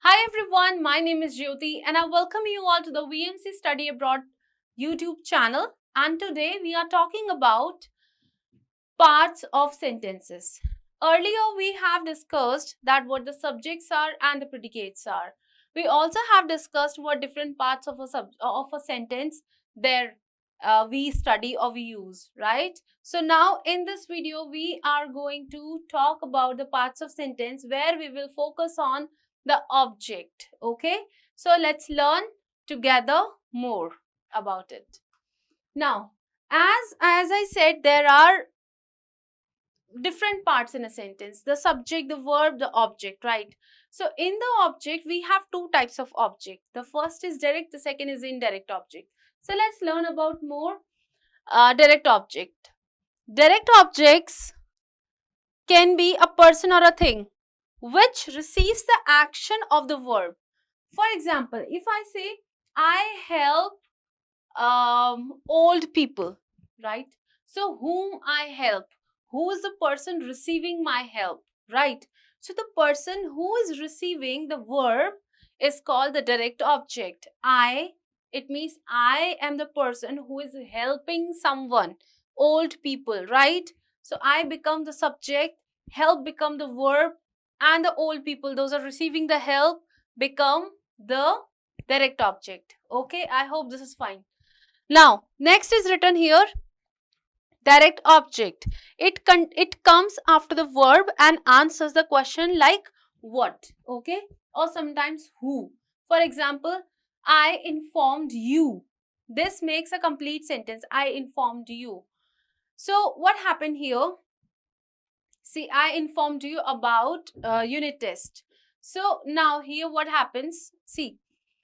Hi everyone, my name is Jyoti and I welcome you all to the VMC Study Abroad YouTube channel, and today we are talking about parts of sentences. Earlier we have discussed that what the subjects are and the predicates are. We also have discussed what different parts of a sentence there we study or we use, right? So now in this video we are going to talk about the parts of sentence where we will focus on the object. Okay, so let's learn together more about it. Now, as I said, there are different parts in a sentence: the subject, the verb, the object, right? So in the object we have two types of object. The first is direct, the second is indirect object. So let's learn about more direct object. Direct objects can be a person or a thing which receives the action of the verb. For example, if I say I help old people, right? So whom I help, who is the person receiving my help, right? So the person who is receiving the verb is called the direct object. It means I am the person who is helping someone, old people, right? So I become the subject, help become the verb, and the old people, those are receiving the help, become the direct object. Okay, I hope this is fine. Now, next is written here, direct object. It comes after the verb and answers the question like what, okay, or sometimes who. For example, I informed you. This makes a complete sentence. I informed you. So what happened here? See, I informed you about unit test. So now here what happens? See,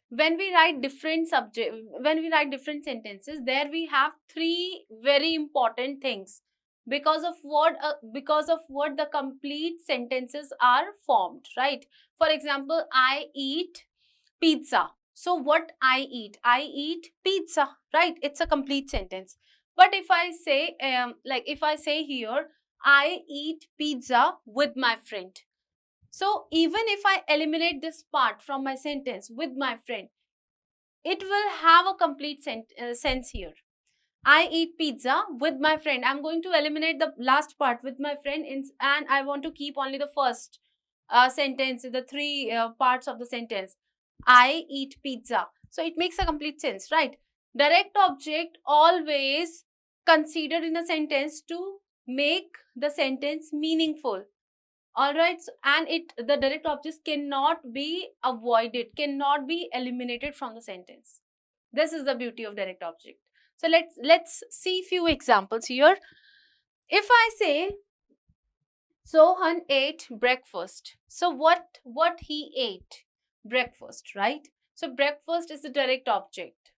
when we write different subject, when we write different sentences, there we have three very important things, because of what the complete sentences are formed, right? For example, I eat pizza. So what I eat pizza, right? It's a complete sentence. But if I say if I say here I eat pizza with my friend, so even if I eliminate this part from my sentence with my friend, it will have a complete sense here. I eat pizza with my friend. I'm going to eliminate the last part with my friend and I want to keep only the first sentence, the three parts of the sentence. I eat pizza. So it makes a complete sense, right? Direct object always considered in a sentence to make the sentence meaningful. All right, so, and the direct objects cannot be avoided, cannot be eliminated from the sentence. This is the beauty of direct object. So let's see few examples here. If I say Sohan ate breakfast, so what he ate? Breakfast, right? So breakfast is the direct object.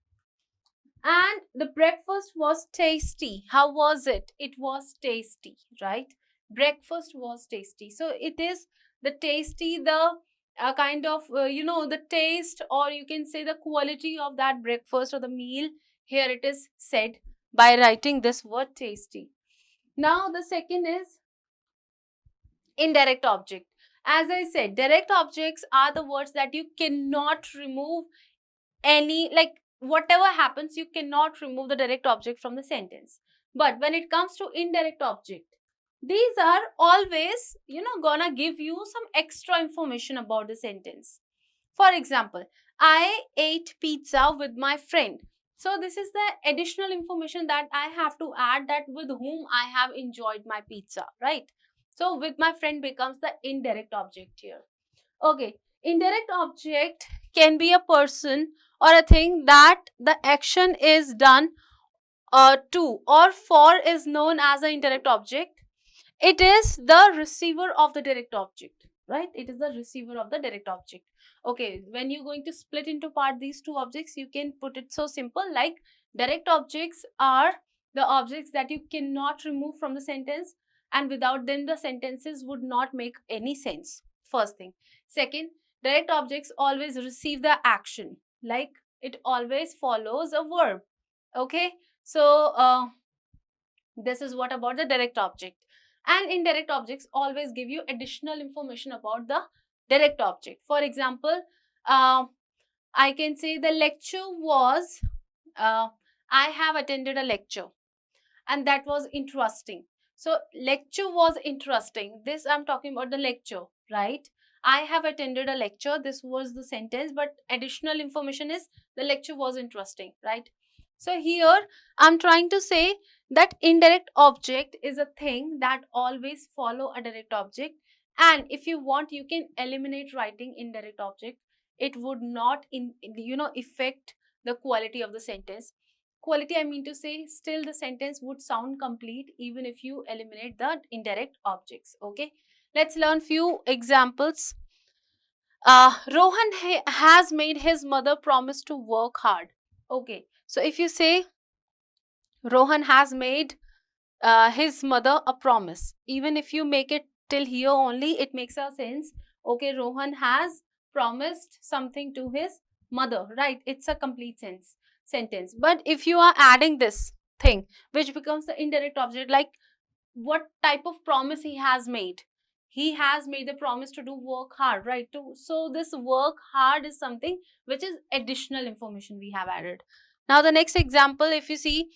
And the breakfast was tasty. How was it? It was tasty, right? Breakfast was tasty. So it is the tasty, the kind of, the taste, or you can say the quality of that breakfast or the meal. Here it is said by writing this word tasty. Now the second is indirect object. As I said, direct objects are the words that you cannot remove any, like whatever happens, you cannot remove the direct object from the sentence. But when it comes to indirect object, these are always, gonna give you some extra information about the sentence. For example, I ate pizza with my friend. So this is the additional information that I have to add, that with whom I have enjoyed my pizza, right? So with my friend becomes the indirect object here. Okay, indirect object can be a person or a thing that the action is done to or for is known as an indirect object. It is the receiver of the direct object, right? It is the receiver of the direct object. Okay, when you're going to split into part these two objects, you can put it so simple like direct objects are the objects that you cannot remove from the sentence, and without them the sentences would not make any sense. First thing. Second, direct objects always receive the action, like it always follows a verb. Okay, so this is what about the direct object. And indirect objects always give you additional information about the direct object. For example, I can say the lecture was, I have attended a lecture and that was interesting. So lecture was interesting. This I'm talking about the lecture, right? I have attended a lecture. This was the sentence, but additional information is the lecture was interesting, right? So here I'm trying to say that indirect object is a thing that always follow a direct object. And if you want, you can eliminate writing indirect object. It would not affect the quality of the sentence. Quality, I mean to say, still the sentence would sound complete even if you eliminate the indirect objects. Okay, let's learn few examples. Rohan has made his mother promise to work hard. Okay, so if you say Rohan has made his mother a promise, even if you make it till here only, it makes a sense. Okay, Rohan has promised something to his mother, right? It's a complete sentence. But if you are adding this thing, which becomes the indirect object, like what type of promise he has made? He has made the promise to do work hard, right? So this work hard is something which is additional information we have added. Now the next example, if you see,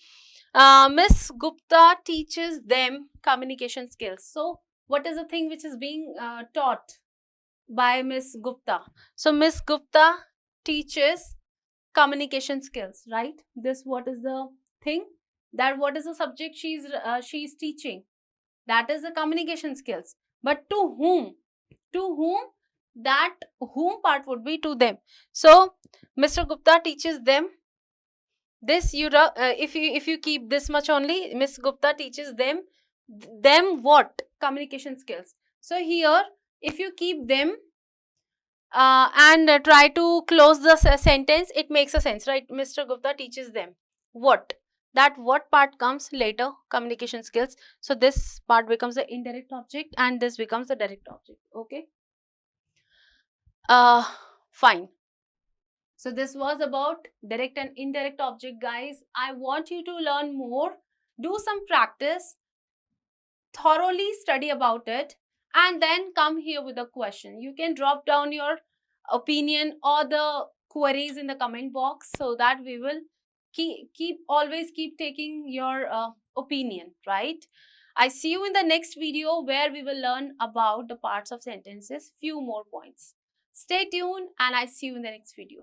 Miss Gupta teaches them communication skills. So what is the thing which is being taught by Miss Gupta? So Miss Gupta teaches communication skills, right? This, what is the thing? That what is the subject she's teaching? That is the communication skills. But to whom? To whom? That whom part would be to them. So Mr. Gupta teaches them this. If you keep this much only, Miss Gupta teaches them what? Communication skills. So here, if you keep them and try to close the sentence, it makes a sense, right? Mr. Gupta teaches them what? That what part comes later? Communication skills. So this part becomes the indirect object and this becomes the direct object. Okay, fine. So this was about direct and indirect object, guys. I want you to learn more, do some practice, thoroughly study about it, and then come here with a question. You can drop down your opinion or the queries in the comment box so that we will always keep taking your opinion, right? I see you in the next video where we will learn about the parts of sentences, few more points. Stay tuned and I see you in the next video.